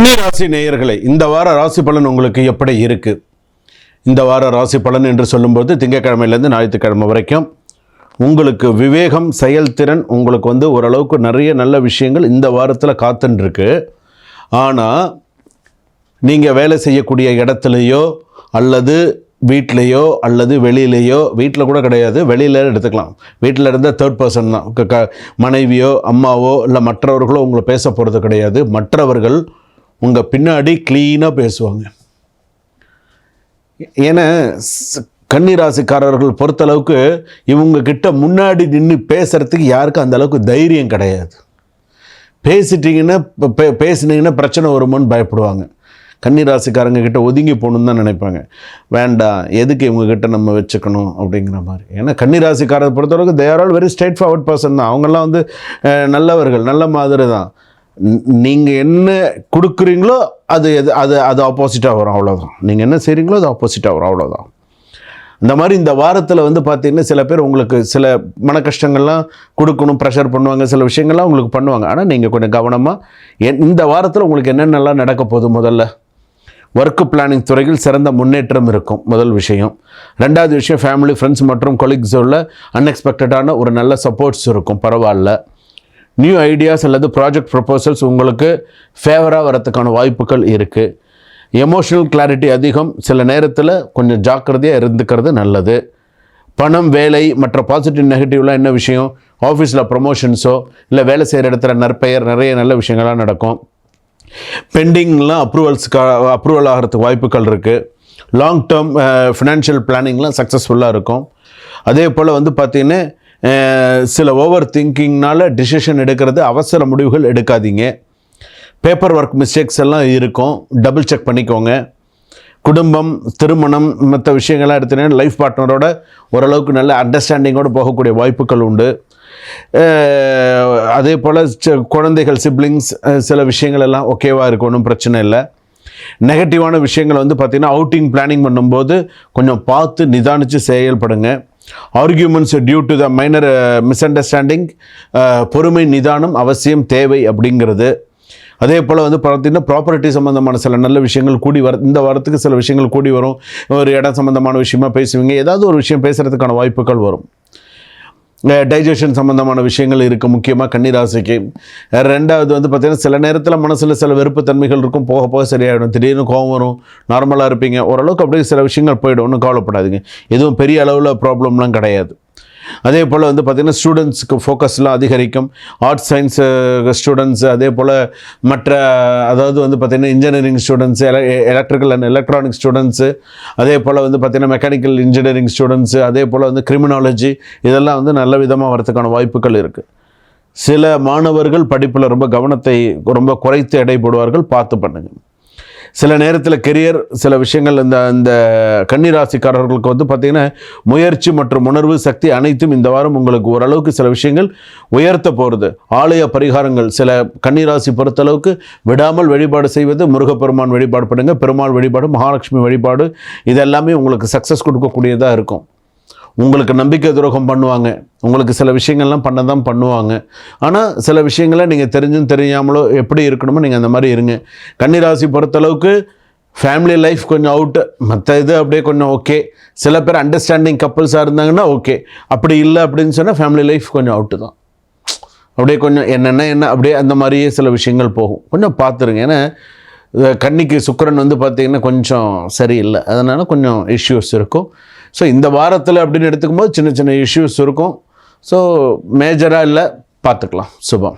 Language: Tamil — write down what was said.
கன்னி ராசி நேயர்களே, இந்த வார ராசி பலன் உங்களுக்கு எப்படி இருக்கு? இந்த வார ராசி பலன் என்று சொல்லும்போது திங்கட்கிழமையிலேருந்து ஞாயிற்றுக்கிழமை வரைக்கும் உங்களுக்கு விவேகம், செயல்திறன் உங்களுக்கு ஓரளவுக்கு நிறைய நல்ல விஷயங்கள் இந்த வாரத்தில் காத்துருக்கு. ஆனால் நீங்கள் வேலை செய்யக்கூடிய இடத்துலையோ அல்லது வீட்லேயோ அல்லது வெளியிலேயோ, வீட்டில் கூட கிடையாது, வெளியில் எடுத்துக்கலாம், வீட்டில் இருந்தால் தேர்ட் பர்சன் தான், மனைவியோ அம்மாவோ இல்லை மற்றவர்களோ உங்களை பேச போகிறது கிடையாது. மற்றவர்கள் உங்கள் பின்னாடி க்ளீனாக பேசுவாங்க. ஏன்னா கன்னிராசிக்காரர்கள் பொறுத்தளவுக்கு இவங்கக்கிட்ட முன்னாடி நின்று பேசுகிறதுக்கு யாருக்கும் அந்தளவுக்கு தைரியம் கிடையாது. பேசினீங்கன்னா பிரச்சனை வருமோன்னு பயப்படுவாங்க. கன்னிராசிக்காரங்க கிட்ட ஒதுங்கி போகணுன்னு தான் நினைப்பாங்க. வேண்டாம், எதுக்கு இவங்ககிட்ட நம்ம வச்சுக்கணும் அப்படிங்கிற மாதிரி. ஏன்னா கன்னிராசிக்காரரை பொறுத்தளவுக்கு they are all very straight forward person தான். அவங்கெல்லாம் நல்லவர்கள், நல்ல மாதிரி தான். நீங்கள் என்ன கொடுக்குறீங்களோ அது அது ஆப்போசிட்டாக வரும், அவ்வளோதான். நீங்கள் என்ன செய்கிறீங்களோ அது ஆப்போசிட்டாக வரும், அவ்வளோதான். இந்த மாதிரி இந்த வாரத்தில் பார்த்தீங்கன்னா சில பேர் உங்களுக்கு சில மன கஷ்டங்கள்லாம் கொடுக்கணும், ப்ரெஷர் பண்ணுவாங்க, சில விஷயங்கள்லாம் உங்களுக்கு பண்ணுவாங்க. ஆனால் நீங்கள் கொஞ்சம் கவனமாக இந்த வாரத்தில் உங்களுக்கு என்னென்னலாம் நடக்க போகுது. முதல்ல ஒர்க்கு பிளானிங் துறையில் சிறந்த முன்னேற்றம் இருக்கும், முதல் விஷயம். ரெண்டாவது விஷயம், ஃபேமிலி, ஃப்ரெண்ட்ஸ் மற்றும் கொலீக்ஸோட அன்எக்ஸ்பெக்டடான ஒரு நல்ல சப்போர்ட்ஸ் இருக்கும், பரவாயில்ல. நியூ ஐடியாஸ் அல்லது ப்ராஜெக்ட் ப்ரொபோசல்ஸ் உங்களுக்கு ஃபேவராக வரத்துக்கான வாய்ப்புகள் இருக்குது. எமோஷனல் கிளாரிட்டி அதிகம், சில நேரத்தில் கொஞ்சம் ஜாக்கிரதையாக இருந்துக்கிறது நல்லது. பணம், வேலை மற்ற பாசிட்டிவ் நெகட்டிவ்லாம் என்ன விஷயம், ஆஃபீஸில் ப்ரொமோஷன்ஸோ இல்லை வேலை செய்கிற இடத்துல நற்பெயர், நிறைய நல்ல விஷயங்கள்லாம் நடக்கும். பெண்டிங்லாம் அப்ரூவல் ஆகிறதுக்கு வாய்ப்புகள் இருக்குது. லாங் டேர்ம் ஃபினான்ஷியல் பிளானிங்லாம் சக்ஸஸ்ஃபுல்லாக இருக்கும். அதே போல் பார்த்திங்கன்னா சில ஓவர் திங்கிங்னால் டிசிஷன் எடுக்கிறது, அவசர முடிவுகள் எடுக்காதீங்க. பேப்பர் ஒர்க் மிஸ்டேக்ஸ் எல்லாம் இருக்கும், டபுள் செக் பண்ணிக்கோங்க. குடும்பம், திருமணம் மற்ற விஷயங்கள்லாம் எடுத்தீங்கன்னா லைஃப் பார்ட்னரோட ஓரளவுக்கு நல்ல அண்டர்ஸ்டாண்டிங்கோடு போகக்கூடிய வாய்ப்புகள் உண்டு. அதே போல் குழந்தைகள், சிப்ளிங்ஸ் சில விஷயங்கள் எல்லாம் ஓகேவாக இருக்கும், ஒன்றும் பிரச்சனை இல்லை. நெகட்டிவான விஷயங்கள் பார்த்திங்கன்னா அவுட்டிங் பிளானிங் பண்ணும்போது கொஞ்சம் பார்த்து நிதானித்து செயல்படுங்க. Arguments due to the minor misunderstanding, பொறுமை, நிதானம் அவசியம் தேவை அப்படிங்கிறது. அதே போல் பார்த்திங்கன்னா ப்ராப்பர்ட்டி சம்மந்தமான சில நல்ல விஷயங்கள் கூடி இந்த வாரத்துக்கு சில விஷயங்கள் கூடி வரும். ஒரு இடம் சம்மந்தமான விஷயமா பேசுவீங்க, ஏதாவது ஒரு விஷயம் பேசுகிறதுக்கான வாய்ப்புகள் வரும். டைஜஷன் சம்மந்தமான விஷயங்கள் இருக்குது முக்கியமாக கன்னிராசிக்கு. ரெண்டாவது பார்த்திங்கன்னா சில நேரத்தில் மனசில் சில வெறுப்பு தன்மைகள் இருக்கும், போக போக சரியாயிடும். திடீர்னு கோபம் வரும், நார்மலாக இருப்பீங்க, ஓரளவுக்கு அப்படியே சில விஷயங்கள் போய்டும், ஒன்றும் கவலைப்படாதீங்க. எதுவும் பெரிய அளவில் ப்ராப்ளம்லாம் கிடையாது. அதே போல் பார்த்திங்கன்னா ஸ்டூடெண்ட்ஸுக்கு ஃபோக்கஸ்லாம் அதிகரிக்கும். ஆர்ட்ஸ், சயின்ஸ் ஸ்டூடெண்ட்ஸு, அதே போல் மற்ற பார்த்திங்கன்னா engineering students, electrical and electronic students, அதே போல் பார்த்திங்கன்னா மெக்கானிக்கல் இன்ஜினியரிங் ஸ்டூடெண்ட்ஸு, அதே போல் கிரிமினாலஜி, இதெல்லாம் நல்ல விதமாக வரதுக்கான வாய்ப்புகள் இருக்குது. சில மாணவர்கள் படிப்பில் ரொம்ப கவனத்தை ரொம்ப குறைத்து எடை போடுவார்கள், பார்த்து பண்ணுங்கள். சில நேரத்தில் கெரியர், சில விஷயங்கள் இந்த கன்னிராசிக்காரர்களுக்கு பார்த்திங்கன்னா முயற்சி மற்றும் உணர்வு சக்தி அனைத்தும் இந்த வாரம் உங்களுக்கு ஓரளவுக்கு சில விஷயங்கள் உயர்த்த போகிறது. ஆலய பரிகாரங்கள் சில கன்னிராசி பொறுத்தளவுக்கு விடாமல் வழிபாடு செய்வது, முருகப்பெருமான் வழிபாடு பண்ணுங்க, பெருமாள் வழிபாடு, மகாலட்சுமி வழிபாடு, இதெல்லாமே உங்களுக்கு சக்ஸஸ் கொடுக்கக்கூடியதாக இருக்கும். உங்களுக்கு நம்பிக்கை துரோகம் பண்ணுவாங்க, உங்களுக்கு சில விஷயங்கள்லாம் பண்ண தான் பண்ணுவாங்க. ஆனால் சில விஷயங்களை நீங்கள் தெரிஞ்சும் தெரியாமலோ எப்படி இருக்கணுமோ நீங்கள் அந்த மாதிரி இருங்க. கன்னிராசி பொறுத்தளவுக்கு ஃபேமிலி லைஃப் கொஞ்சம் அவுட்டு, மற்ற இது அப்படியே கொஞ்சம் ஓகே. சில பேர் அண்டர்ஸ்டாண்டிங் கப்புள்ஸாக இருந்தாங்கன்னா ஓகே, அப்படி இல்லை அப்படின்னு சொன்னால் ஃபேமிலி லைஃப் கொஞ்சம் அவுட்டு தான். அப்படியே கொஞ்சம் என்ன அப்படியே அந்த மாதிரியே சில விஷயங்கள் போகும், கொஞ்சம் பார்த்துருங்க. ஏன்னா கன்னிக்கு சுக்கிரன் பார்த்திங்கன்னா கொஞ்சம் சரியில்லை, அதனால் கொஞ்சம் இஷ்யூஸ் இருக்கும். ஸோ இந்த வாரத்தில் அப்படின்னு எடுத்துக்கும்போது சின்ன சின்ன இஷ்யூஸ் இருக்கும். ஸோ மேஜராக இல்லை, பார்த்துக்கலாம். சுபம்.